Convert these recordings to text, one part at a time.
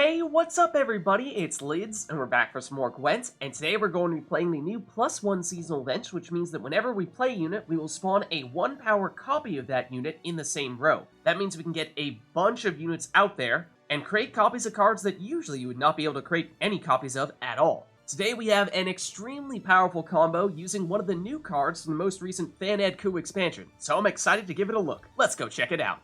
Hey, what's up everybody? It's Lids, and we're back for some more Gwent, and today we're going to be playing the new +1 seasonal event, which means that whenever we play a unit, we will spawn a 1-power copy of that unit in the same row. That means we can get a bunch of units out there, and create copies of cards that usually you would not be able to create any copies of at all. Today we have an extremely powerful combo using one of the new cards from the most recent Fan-Ed Coup expansion, so I'm excited to give it a look. Let's go check it out.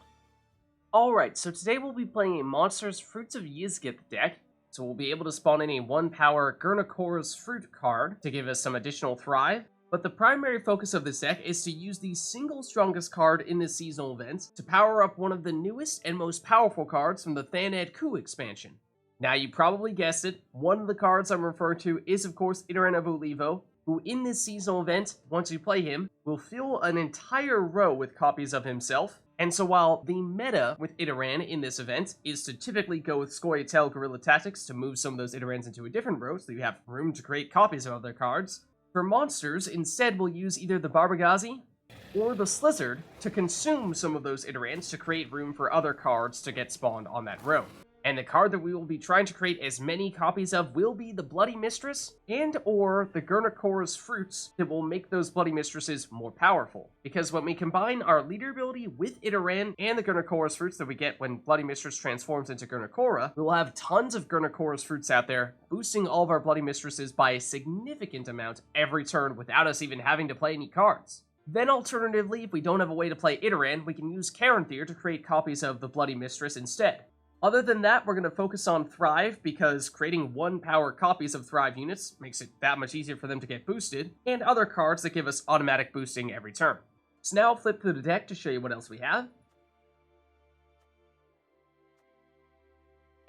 Alright, so today we'll be playing a Monsters Fruits of Ysgith deck, so we'll be able to spawn in a 1-power Gernichora's Fruit card to give us some additional Thrive, but the primary focus of this deck is to use the single strongest card in this seasonal event to power up one of the newest and most powerful cards from the Fan-Ed Coup expansion. Now you probably guessed it, one of the cards I'm referring to is of course Idarran of Ulivo, who in this seasonal event, once you play him, will fill an entire row with copies of himself. And so while the meta with Idarran in this event is to typically go with Scoia'tael Guerrilla Tactics to move some of those Idarrans into a different row so you have room to create copies of other cards, for monsters, instead we'll use either the Barbegazi or the Slyzard to consume some of those Idarrans to create room for other cards to get spawned on that row. And the card that we will be trying to create as many copies of will be the Bloody Mistress and or the Gernichora's Fruits that will make those Bloody Mistresses more powerful. Because when we combine our leader ability with Idarran and the Gernichora's Fruits that we get when Bloody Mistress transforms into Gernichora, we will have tons of Gernichora's Fruits out there, boosting all of our Bloody Mistresses by a significant amount every turn without us even having to play any cards. Then alternatively, if we don't have a way to play Idarran, we can use Caranthir to create copies of the Bloody Mistress instead. Other than that, we're going to focus on Thrive, because creating 1-power copies of Thrive units makes it that much easier for them to get boosted, and other cards that give us automatic boosting every turn. So now I'll flip through the deck to show you what else we have.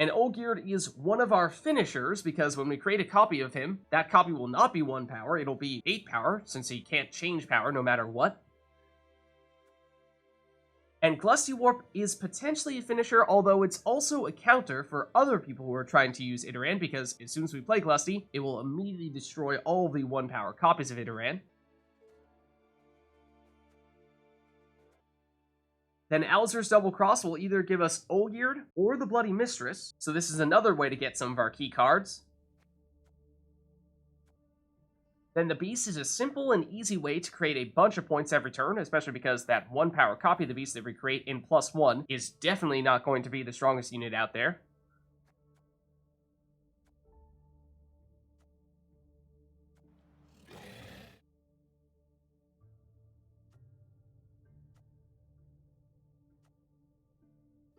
And Olgierd is one of our finishers, because when we create a copy of him, that copy will not be 1 power, it'll be 8 power, since he can't change power no matter what. And Glustyworp is potentially a finisher, although it's also a counter for other people who are trying to use Idarran, because as soon as we play Glusty, it will immediately destroy all of the 1-power copies of Idarran. Then Alzur's Double Cross will either give us Olgierd or the Bloody Mistress, so this is another way to get some of our key cards. Then the Beast is a simple and easy way to create a bunch of points every turn, especially because that 1-power copy of the Beast that we create in +1 is definitely not going to be the strongest unit out there.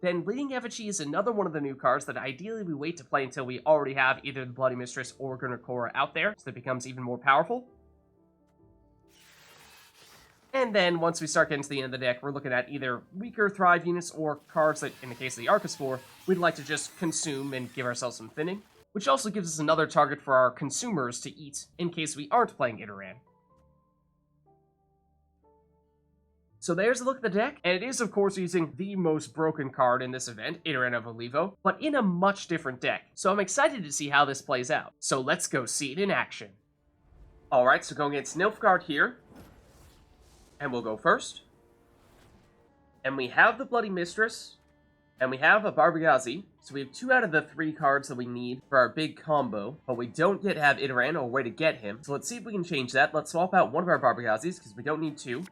Then Bleeding Effigy is another one of the new cards that ideally we wait to play until we already have either the Bloody Mistress or Gernichora out there, so that it becomes even more powerful. And then once we start getting to the end of the deck, we're looking at either weaker Thrive units or cards that, in the case of the Archespore, we'd like to just consume and give ourselves some thinning, which also gives us another target for our consumers to eat in case we aren't playing Idarran. So there's a look at the deck, and it is of course using the most broken card in this event, Idarran of Ulivo, but in a much different deck. So I'm excited to see how this plays out. So let's go see it in action. Alright, so going against Nilfgaard here, and we'll go first. And we have the Bloody Mistress, and we have a Barbegazi, so we have 2 out of the 3 cards that we need for our big combo, but we don't yet have Idarran or a way to get him, so let's see if we can change that. Let's swap out one of our Barbegazis, because we don't need 2.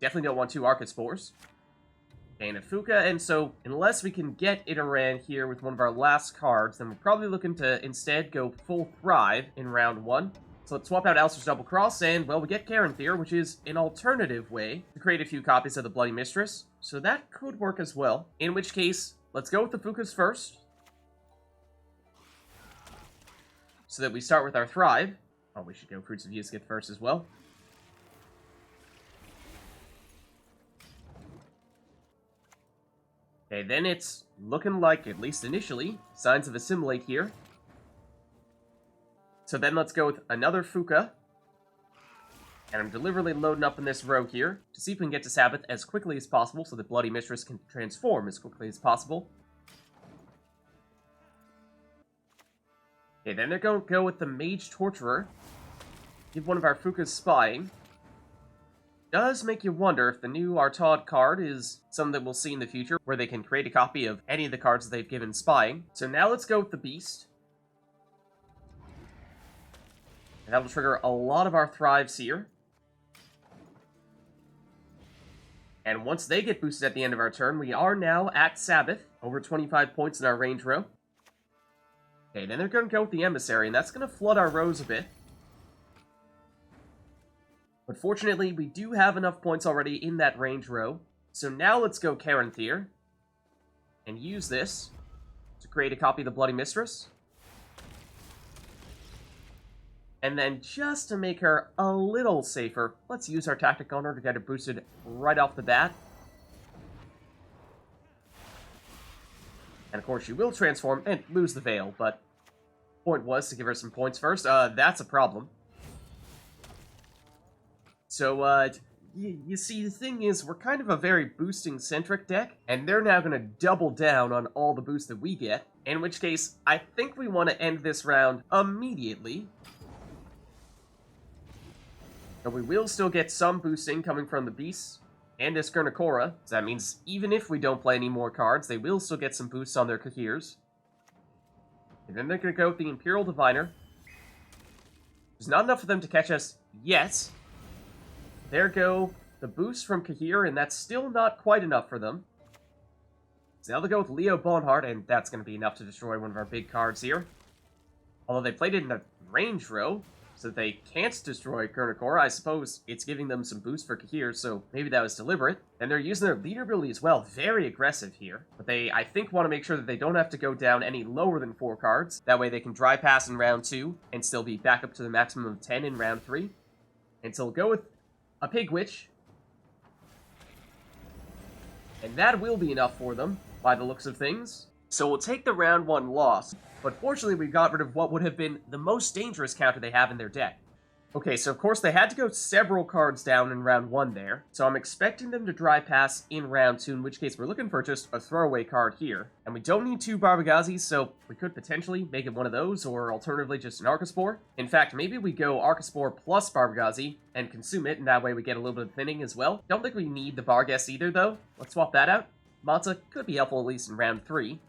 Definitely don't want 2 Archespores. And a Phooca, and so unless we can get Idarran here with one of our last cards, then we're probably looking to instead go full Thrive in round 1. So let's swap out Alzur's Double Cross, and, well, we get Caranthir, which is an alternative way to create a few copies of the Bloody Mistress. So that could work as well. In which case, let's go with the Phooca's first, so that we start with our Thrive. Oh, we should go Fruits of Ysgith first as well. Okay, then it's looking like, at least initially, signs of Assimilate here. So then let's go with another Phooca. And I'm deliberately loading up in this row here to see if we can get to Sabbath as quickly as possible so that Bloody Mistress can transform as quickly as possible. Okay, then they're going to go with the Mage Torturer. Give one of our Phooca's Spying. does make you wonder if the new Artaud card is something that we'll see in the future, where they can create a copy of any of the cards that they've given spying. So now let's go with the Beast. And that'll trigger a lot of our Thrives here. And once they get boosted at the end of our turn, we are now at Sabbath, over 25 points in our range row. Okay, then they're going to go with the Emissary, and that's going to flood our rows a bit. But fortunately, we do have enough points already in that range row. So now let's go Caranthir, and use this to create a copy of the Bloody Mistress. And then, just to make her a little safer, let's use our Tactic on her to get her boosted right off the bat. And of course, she will transform and lose the Veil, but the point was to give her some points first. That's a problem. So, you see, the thing is, we're kind of a very boosting-centric deck, and they're now going to double down on all the boosts that we get, in which case, I think we want to end this round immediately. But we will still get some boosting coming from the Beasts and this Gernichora. So that means even if we don't play any more cards, they will still get some boosts on their Cahirs. And then they're going to go with the Imperial Diviner. There's not enough for them to catch us yet. There go the boosts from Cahir, and that's still not quite enough for them. So now they'll go with Leo Bonhart, and that's going to be enough to destroy one of our big cards here. Although they played it in a range row, so that they can't destroy Gernichora. I suppose it's giving them some boost for Cahir, so maybe that was deliberate. And they're using their leader ability as well. Very aggressive here. But they, I think, want to make sure that they don't have to go down any lower than 4 cards. That way they can dry pass in round 2 and still be back up to the maximum of 10 in round 3. And so we'll go with a Pig Witch. And that will be enough for them, by the looks of things. So we'll take the round 1 loss. But fortunately, we got rid of what would have been the most dangerous counter they have in their deck. Okay, so of course they had to go several cards down in round 1 there. So I'm expecting them to dry pass in round 2, in which case we're looking for just a throwaway card here. And we don't need 2 Barbegazis, so we could potentially make it one of those, or alternatively just an Archespore. In fact, maybe we go Archespore plus Barbegazi and consume it, and that way we get a little bit of thinning as well. Don't think we need the Barghest either, though. Let's swap that out. Matta could be helpful at least in round 3.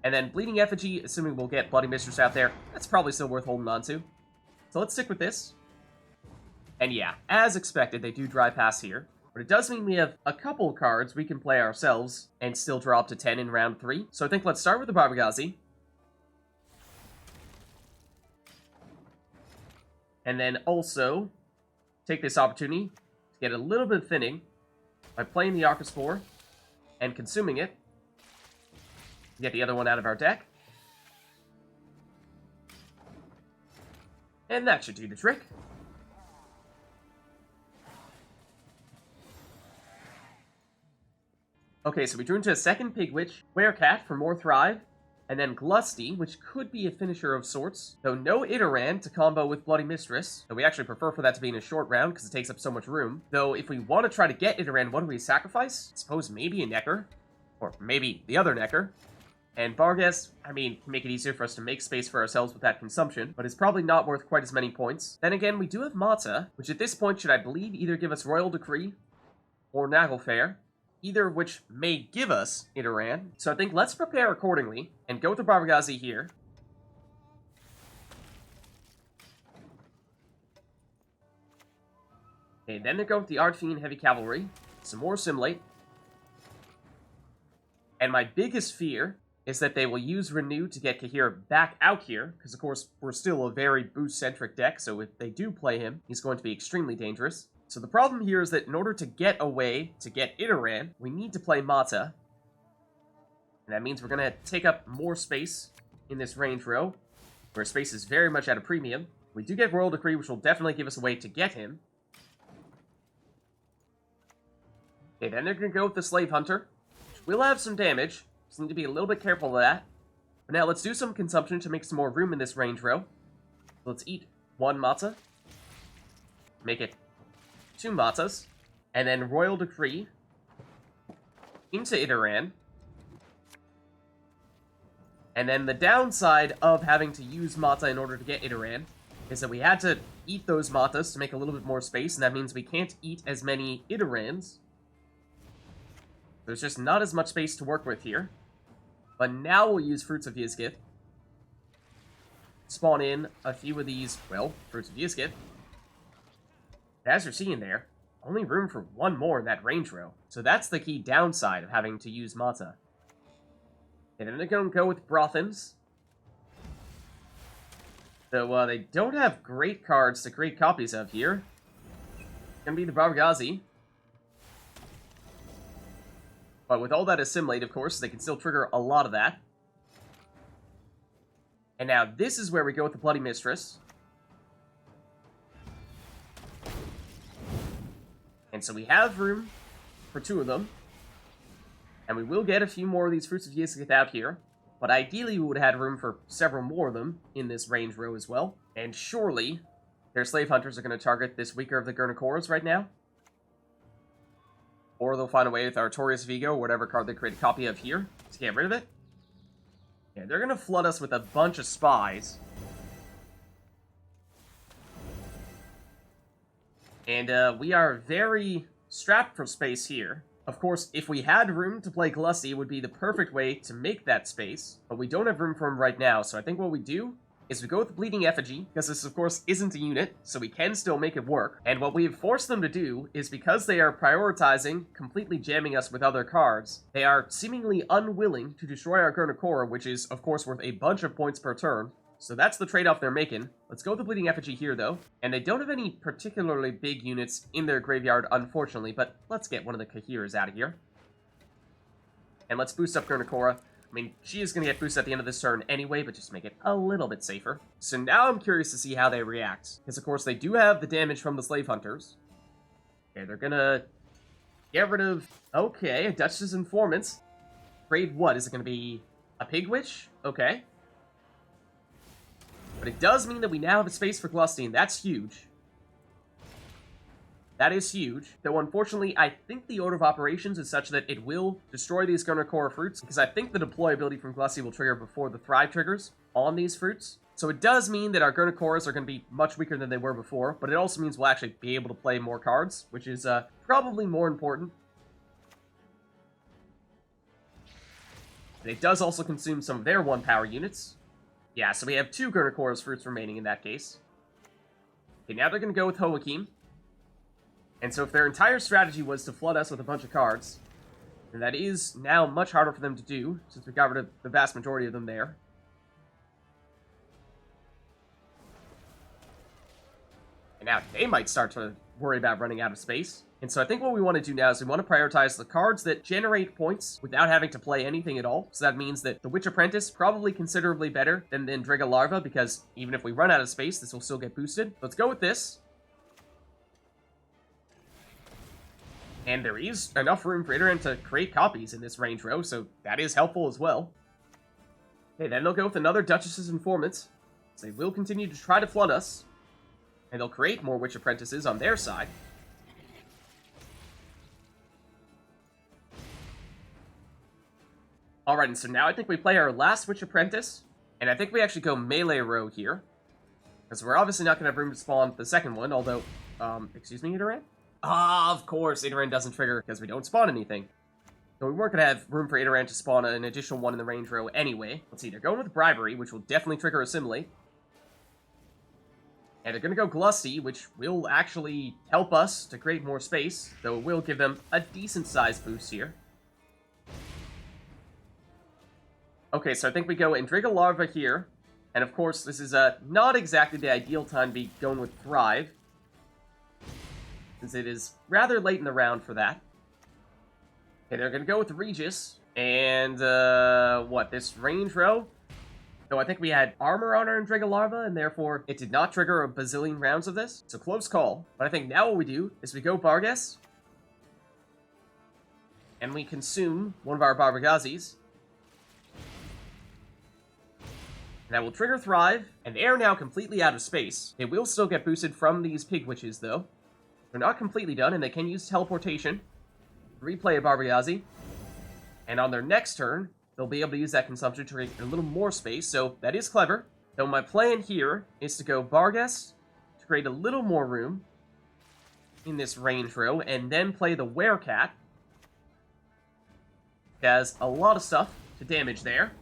And then Bleeding Effigy, assuming we'll get Bloody Mistress out there, that's probably still worth holding on to. So let's stick with this. And yeah, as expected, they do dry pass here. But it does mean we have a couple cards we can play ourselves and still draw up to 10 in round 3. So I think let's start with the Barbegazi. And then also take this opportunity to get a little bit of thinning by playing the Archespore and consuming it. Get the other one out of our deck. And that should do the trick. Okay, so we drew into a second Pig Witch, Werecat for more Thrive, and then Glusty, which could be a finisher of sorts, though no Idarran to combo with Bloody Mistress, though we actually prefer for that to be in a short round because it takes up so much room. Though if we want to try to get Idarran, what do we sacrifice? I suppose maybe a Nekker, or maybe the other Nekker. And Barghest, I mean, can make it easier for us to make space for ourselves with that consumption, but it's probably not worth quite as many points. Then again, we do have Matta, which at this point should, I believe, either give us Royal Decree or Naglfar, either of which may give us Idarran. So I think let's prepare accordingly and go with the Barbegazi here. Okay, then they go with the Archfiend Heavy Cavalry, some more Assimilate. And my biggest fear is that they will use Renew to get Cahir back out here, because of course we're still a very boost-centric deck, so if they do play him, he's going to be extremely dangerous. So the problem here is that in order to get away, to get Idarran, we need to play Matta. And that means we're going to take up more space in this range row, where space is very much at a premium. We do get Royal Decree, which will definitely give us a way to get him. Okay, then they're going to go with the Slave Hunter, which will have some damage. Just need to be a little bit careful of that. But now let's do some consumption to make some more room in this range row. Let's eat 1 Matta. Make it 2 Mattas. And then Royal Decree into Idarran. And then the downside of having to use Matta in order to get Idarran is that we had to eat those Mattas to make a little bit more space, and that means we can't eat as many Idarrans. There's just not as much space to work with here. But now we'll use Fruits of Ysgith. Spawn in a few of these, well, Fruits of Ysgith. As you're seeing there, only room for one more in that range row. So that's the key downside of having to use Matta. And then they're going to go with Brothans. So they don't have great cards to create copies of here. It's going to be the Barbegazi. But with all that Assimilate, of course, they can still trigger a lot of that. And now this is where we go with the Bloody Mistress. And so we have room for 2 of them. And we will get a few more of these Fruits of Ysgith out here. But ideally we would have had room for several more of them in this range row as well. And surely their Slave Hunters are going to target this weaker of the Gernichoras right now. Or they'll find a way with Artorias Vigo, or whatever card they create a copy of here, to get rid of it. Yeah, they're going to flood us with a bunch of spies. And we are very strapped for space here. Of course, if we had room to play Glusty, it would be the perfect way to make that space. But we don't have room for him right now, so I think what we do is we go with the Bleeding Effigy, because this, of course, isn't a unit, so we can still make it work. And what we've forced them to do is, because they are prioritizing completely jamming us with other cards, they are seemingly unwilling to destroy our Gernichora, which is, of course, worth a bunch of points per turn. So that's the trade-off they're making. Let's go with the Bleeding Effigy here, though. And they don't have any particularly big units in their graveyard, unfortunately, but let's get one of the Kahiras out of here. And let's boost up Gernichora. I mean, she is going to get boosted at the end of this turn anyway, but just make it a little bit safer. So now I'm curious to see how they react. Because, of course, they do have the damage from the Slave Hunters. Okay, they're going to get rid of... Okay, a Duchess's Informants. Trade what? Is it going to be a Pig Witch? Okay. But it does mean that we now have a space for Glusty, and that's huge. That is huge. Though, unfortunately, I think the order of operations is such that it will destroy these Gernichora fruits, because I think the deployability from Glusty will trigger before the Thrive triggers on these fruits. So it does mean that our Gernichoras are going to be much weaker than they were before, but it also means we'll actually be able to play more cards, which is probably more important. And it does also consume some of their 1-power units. Yeah, so we have 2 Gernichora's fruits remaining in that case. Okay, now they're going to go with Hoakim. And so if their entire strategy was to flood us with a bunch of cards, then that is now much harder for them to do, since we got rid of the vast majority of them there. And now they might start to worry about running out of space. And so I think what we want to do now is we want to prioritize the cards that generate points without having to play anything at all. So that means that the Witch Apprentice probably considerably better than the Endrega Larva, because even if we run out of space, this will still get boosted. Let's go with this. And there is enough room for Idarran to create copies in this range row, so that is helpful as well. Okay, then they'll go with another Duchess's Informants. So they will continue to try to flood us. And they'll create more Witch Apprentices on their side. Alright, and so now I think we play our last Witch Apprentice. And I think we actually go melee row here. Because we're obviously not going to have room to spawn the second one, although... excuse me, Idarran? Ah, of course, Idarran doesn't trigger because we don't spawn anything. So we weren't going to have room for Idarran to spawn an additional one in the range row anyway. Let's see, they're going with Bribery, which will definitely trigger Assimilate. And they're going to go Glusty, which will actually help us to create more space, though it will give them a decent-sized boost here. Okay, so I think we go Endrega Larva here. And of course, this is not exactly the ideal time to be going with Thrive, since it is rather late in the round for that. Okay, they're going to go with Regis. And, what, this range row? So I think we had armor on our Endrega Larva, and therefore it did not trigger a bazillion rounds of this. It's a close call. But I think now what we do is we go Barghest. And we consume one of our Barbegazis. And that will trigger Thrive, and they are now completely out of space. They will still get boosted from these Pig Witches, though. They're not completely done, and they can use teleportation. Replay a Barbegazi. And on their next turn, they'll be able to use that consumption to create a little more space, so that is clever. So my plan here is to go Barghest to create a little more room in this range row, and then play the Werecat. It has a lot of stuff to damage there.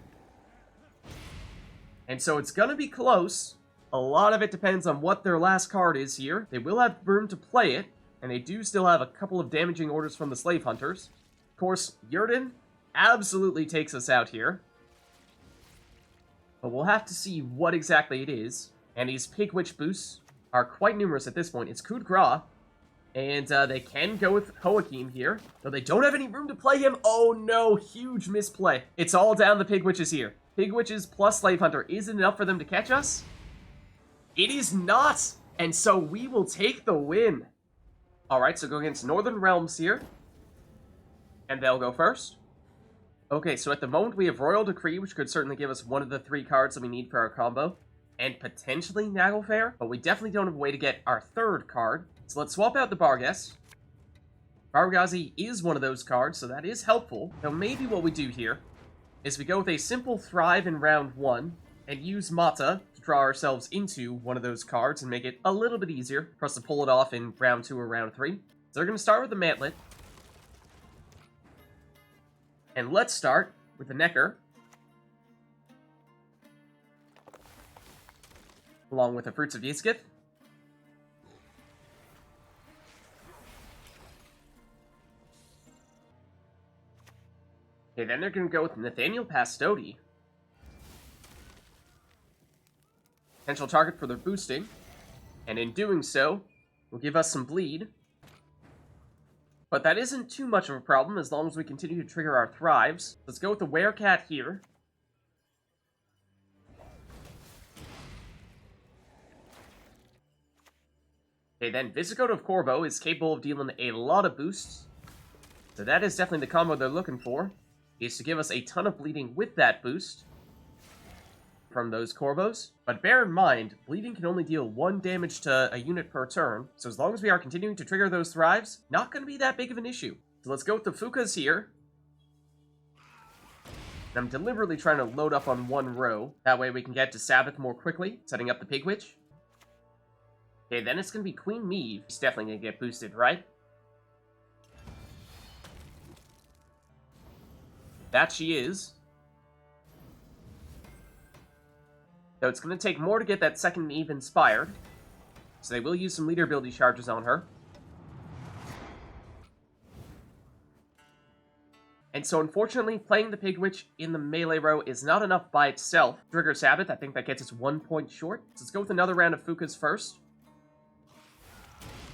And so it's gonna be close. A lot of it depends on what their last card is here. They will have room to play it, and they do still have a couple of damaging orders from the Slave Hunters. Of course, Yrden absolutely takes us out here. But we'll have to see what exactly it is. And these Pig Witch boosts are quite numerous at this point. It's Coup de Grace. And they can go with Hoakim here, though they don't have any room to play him. Oh no, huge misplay. It's all down the Pig Witches here. Pig Witches plus Slave Hunter. Is it enough for them to catch us? It is not! And so we will take the win. Alright, so go against Northern Realms here. And they'll go first. Okay, so at the moment we have Royal Decree, which could certainly give us one of the 3 cards that we need for our combo. And potentially Naglfar, but we definitely don't have a way to get our 3rd card. So let's swap out the Barghest. Barbegazi is one of those cards, so that is helpful. Now maybe what we do here is we go with a simple Thrive in round 1 and use Matta to draw ourselves into one of those cards and make it a little bit easier for us to pull it off in round 2 or round 3. So they're going to start with the Mantlet. And let's start with the Nekker. Along with the Fruits of Ysgith. Okay, then they're going to go with Nathaniel Pastodi. Potential target for their boosting. And in doing so, will give us some bleed. But that isn't too much of a problem as long as we continue to trigger our Thrives. Let's go with the Werecat here. Okay, then Visigoth of Corvo is capable of dealing a lot of boosts. So that is definitely the combo they're looking for. Is to give us a ton of bleeding with that boost from those Corvos. But bear in mind, bleeding can only deal 1 damage to a unit per turn, so as long as we are continuing to trigger those Thrives, not going to be that big of an issue. So let's go with the Phooca's here. And I'm deliberately trying to load up on 1 row, that way we can get to Sabbath more quickly, setting up the Pig Witch. Okay, then it's going to be Queen Meve. She's definitely going to get boosted, right? That she is. Though it's going to take more to get that 2nd Meve inspired. So they will use some leader ability charges on her. And so unfortunately, playing the Pig Witch in the melee row is not enough by itself. Trigger Sabbath, I think that gets us 1 point short. So let's go with another round of Phooca's first.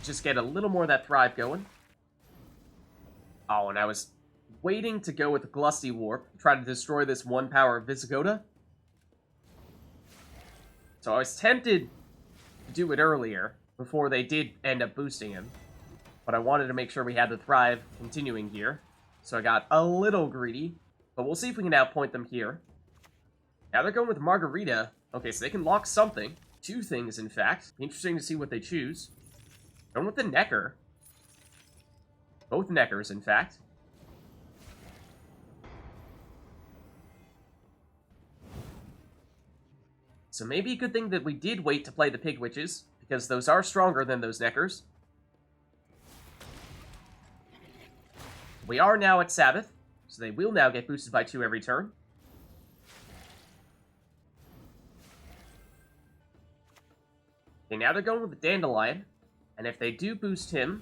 Just get a little more of that Thrive going. Oh, and I was waiting to go with Glustyworp, try to destroy this 1-power Visigoth. So I was tempted to do it earlier, before they did end up boosting him. But I wanted to make sure we had the Thrive continuing here. So I got a little greedy, but we'll see if we can outpoint them here. Now they're going with Margarita. Okay, so they can lock something. 2 things, in fact. Interesting to see what they choose. Going with the Nekker. Both Nekkers, in fact. So maybe a good thing that we did wait to play the Pig Witches, because those are stronger than those Nekkers. We are now at Sabbath, so they will now get boosted by 2 every turn. Okay, now they're going with the Dandelion, and if they do boost him,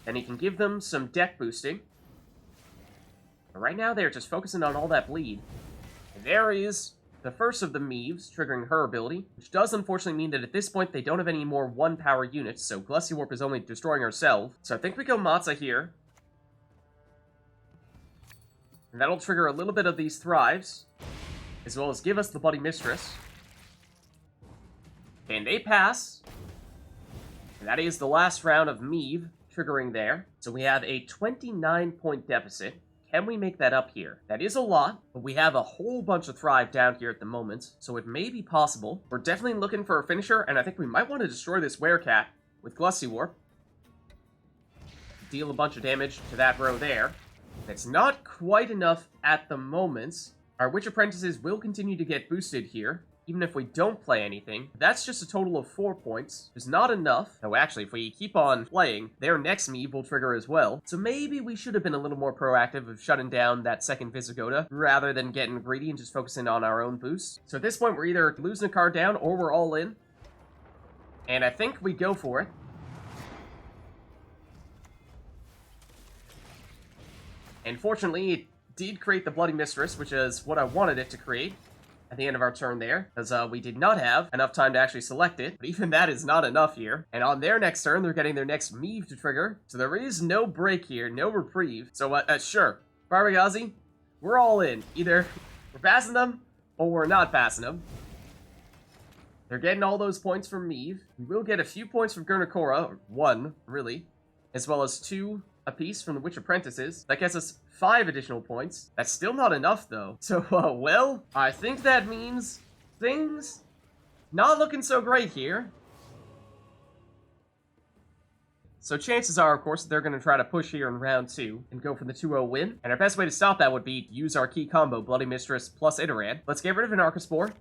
then he can give them some deck boosting. But right now they're just focusing on all that bleed. And there is the first of the Meves, triggering her ability, which does unfortunately mean that at this point they don't have any more 1-power units, so Glustyworp is only destroying herself. So I think we go Matta here. And that'll trigger a little bit of these Thrives, as well as give us the Bloody Mistress. And they pass. And that is the last round of Meve triggering there. So we have a 29-point deficit. Can we make that up here? That is a lot, but we have a whole bunch of Thrive down here at the moment, so it may be possible. We're definitely looking for a finisher, and I think we might want to destroy this Werecat with Glustyworp. Deal a bunch of damage to that row there. It's not quite enough at the moment, Our Witch Apprentices will continue to get boosted here, even if we don't play anything. That's just a total of 4 points. It's not enough. Oh, actually, if we keep on playing, their next Meve will trigger as well. So maybe we should have been a little more proactive of shutting down that second Visigoda, rather than getting greedy and just focusing on our own boost. So at this point, we're either losing a card down, or we're all in. And I think we go for it. And fortunately, it did create the Bloody Mistress, which is what I wanted it to create at the end of our turn there, because we did not have enough time to actually select it, but even that is not enough here. And on their next turn, they're getting their next Meve to trigger, so there is no break here, no reprieve. So, sure, Barbegazi, we're all in. Either we're passing them, or we're not passing them. They're getting all those points from Meve. We will get a few points from Gernichora, or 1, really, as well as 2 apiece from the Witch Apprentices. That gets us 5 additional points. That's still not enough, though. So, well, I think that means things not looking so great here. So chances are, of course, they're going to try to push here in round 2 and go for the 2-0 win. And our best way to stop that would be to use our key combo, Bloody Mistress plus Idarran. Let's get rid of an Archespore.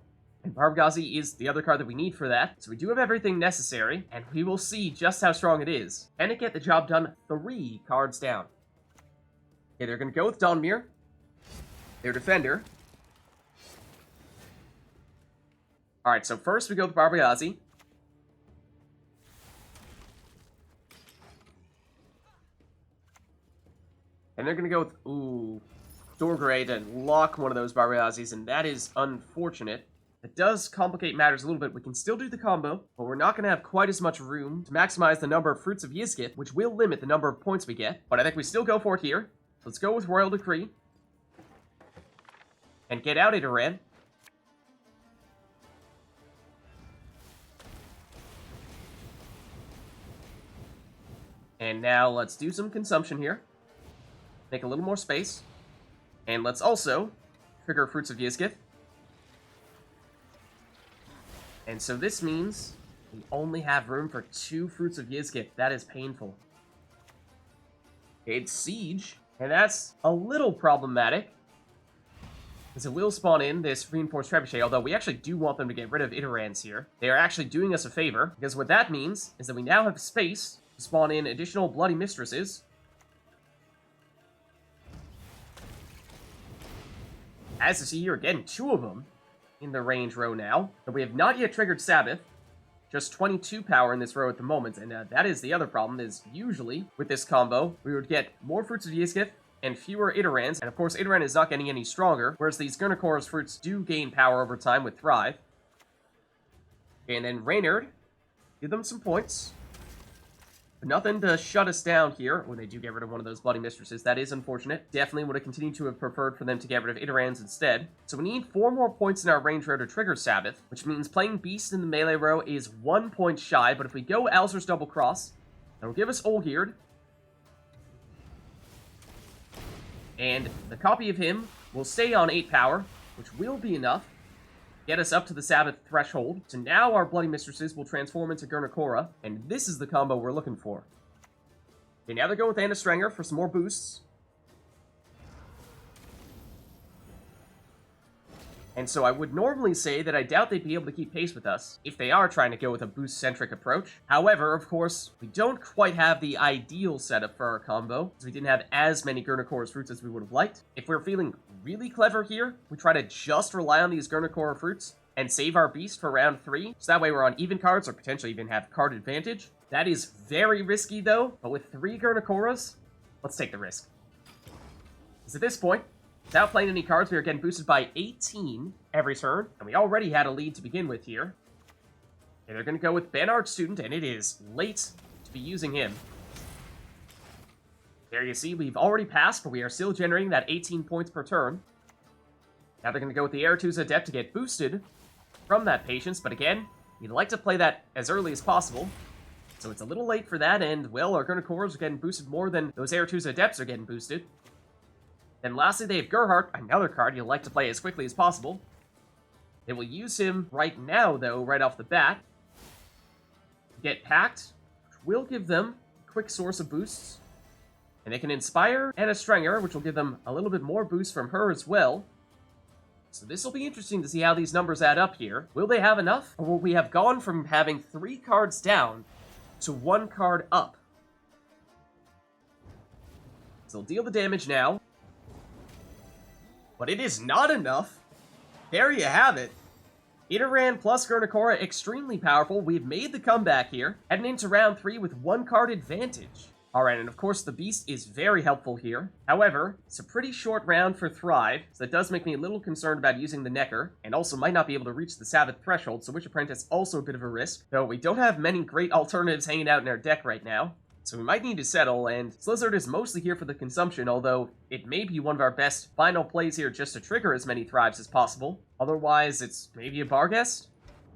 And Barbegazi is the other card that we need for that. So we do have everything necessary, and we will see just how strong it is. Can it get the job done 3 cards down? Okay, they're going to go with Donmir, their defender. Alright, so first we go with Barbegazi. And they're going to go with, Dorgrade and lock one of those Barbegazis, and that is unfortunate. It does complicate matters a little bit. We can still do the combo, but we're not going to have quite as much room to maximize the number of Fruits of Ysgith, which will limit the number of points we get. But I think we still go for it here. So let's go with Royal Decree. And get out Idarran. And now let's do some consumption here. Make a little more space. And let's also trigger Fruits of Ysgith. And so this means we only have room for 2 Fruits of Ysgith. That is painful. It's Siege, and that's a little problematic, because it will spawn in this Reinforced Trebuchet, although we actually do want them to get rid of Idarrans here. They are actually doing us a favor, because what that means is that we now have space to spawn in additional Bloody Mistresses. As you see, you're getting 2 of them in the range row now, but we have not yet triggered Sabbath. Just 22 power in this row at the moment, and that is the other problem, is usually, with this combo, we would get more Fruits of Ysgith and fewer Idarrans, and of course Idarran is not getting any stronger, whereas these Gernichora's fruits do gain power over time with Thrive. Okay, and then Reynard, give them some points. But nothing to shut us down here when they do get rid of one of those Bloody Mistresses. That is unfortunate. Definitely would have continued to have preferred for them to get rid of Idarrans instead. So we need 4 more points in our range row to trigger Sabbath, which means playing Beast in the melee row is 1 point shy, but if we go Alzur's Double Cross, that'll give us Olgierd. And the copy of him will stay on 8 power, which will be enough to get us up to the Sabbath threshold. So now our Bloody Mistresses will transform into Gernichora, and this is the combo we're looking for. Okay, now they're going with Anna Strenger for some more boosts. And so I would normally say that I doubt they'd be able to keep pace with us if they are trying to go with a boost-centric approach. However, of course, we don't quite have the ideal setup for our combo, because we didn't have as many Gernichora's fruits as we would have liked. If we're feeling really clever here, we try to just rely on these Gernichora fruits and save our beast for round 3, so that way we're on even cards or potentially even have card advantage. That is very risky though, but with 3 Gernichoras, let's take the risk. Because at this point, without playing any cards, we are getting boosted by 18 every turn, and we already had a lead to begin with here. And they're going to go with Ben Student, and it is late to be using him. There you see, we've already passed, but we are still generating that 18 points per turn. Now they're going to go with the Eretuz Adept to get boosted from that Patience, but again, we'd like to play that as early as possible. So it's a little late for that, and, well, our Gernichoras are getting boosted more than those Eretuz Adepts are getting boosted. Then lastly, they have Gerhardt, another card you'd like to play as quickly as possible. They will use him right now, though, right off the bat. Get Pact, which will give them a quick source of boosts. And they can Inspire Anna Strenger, which will give them a little bit more boost from her as well. So this will be interesting to see how these numbers add up here. Will they have enough? Or will we have gone from having 3 cards down to 1 card up? So they'll deal the damage now. But it is not enough. There you have it. Idarran plus Gernichora, extremely powerful. We've made the comeback here, heading into round 3 with 1 card advantage. Alright, and of course the Beast is very helpful here. However, it's a pretty short round for Thrive, so that does make me a little concerned about using the Nekker, and also might not be able to reach the Sabbath threshold, so Witch Apprentice also a bit of a risk, though we don't have many great alternatives hanging out in our deck right now. So we might need to settle, and Slyzard is mostly here for the consumption, although it may be one of our best final plays here just to trigger as many Thrives as possible. Otherwise, it's maybe a Barghest?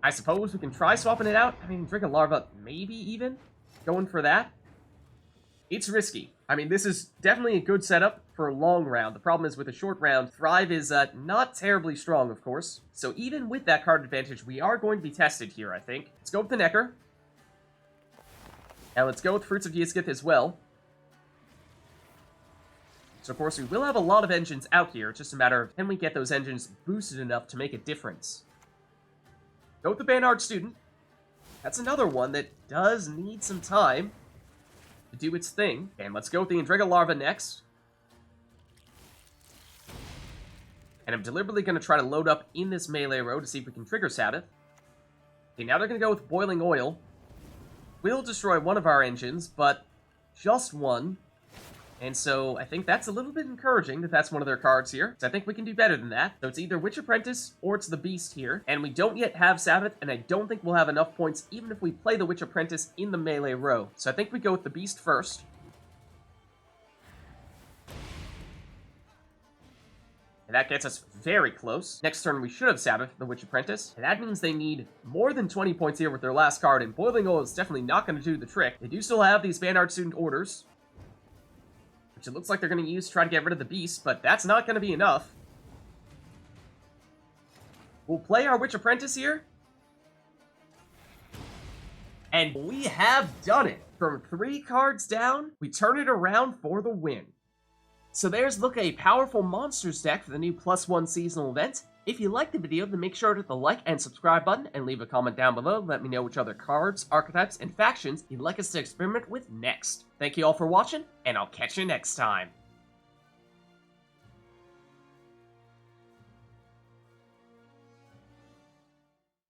I suppose we can try swapping it out. I mean, Endrega Larva, maybe even? Going for that? It's risky. I mean, this is definitely a good setup for a long round. The problem is with a short round, Thrive is not terribly strong, of course. So even with that card advantage, we are going to be tested here, I think. Let's go with the Nekker. And let's go with Fruits of Ysgith as well. So, of course, we will have a lot of engines out here. It's just a matter of can we get those engines boosted enough to make a difference. Go with the Banard Student. That's another one that does need some time to do its thing. And let's go with the Endrega Larva next. And I'm deliberately going to try to load up in this melee row to see if we can trigger Sabbath. Okay, now they're going to go with Boiling Oil. We'll destroy one of our engines, but just one. And so I think that's a little bit encouraging that that's one of their cards here. So I think we can do better than that. So it's either Witch Apprentice or it's the Beast here. And we don't yet have Sabbath, and I don't think we'll have enough points even if we play the Witch Apprentice in the melee row. So I think we go with the Beast first. And that gets us very close. Next turn, we should have Sabbath, the Witch Apprentice. And that means they need more than 20 points here with their last card, and Boiling Oil is definitely not going to do the trick. They do still have these Banard Student orders, which it looks like they're going to use to try to get rid of the Beast, but that's not going to be enough. We'll play our Witch Apprentice here. And we have done it. From 3 cards down, we turn it around for the win. So there's a powerful monsters deck for the new +1 seasonal event. If you liked the video, then make sure to hit the like and subscribe button and leave a comment down below. Let me know which other cards, archetypes, and factions you'd like us to experiment with next. Thank you all for watching, and I'll catch you next time.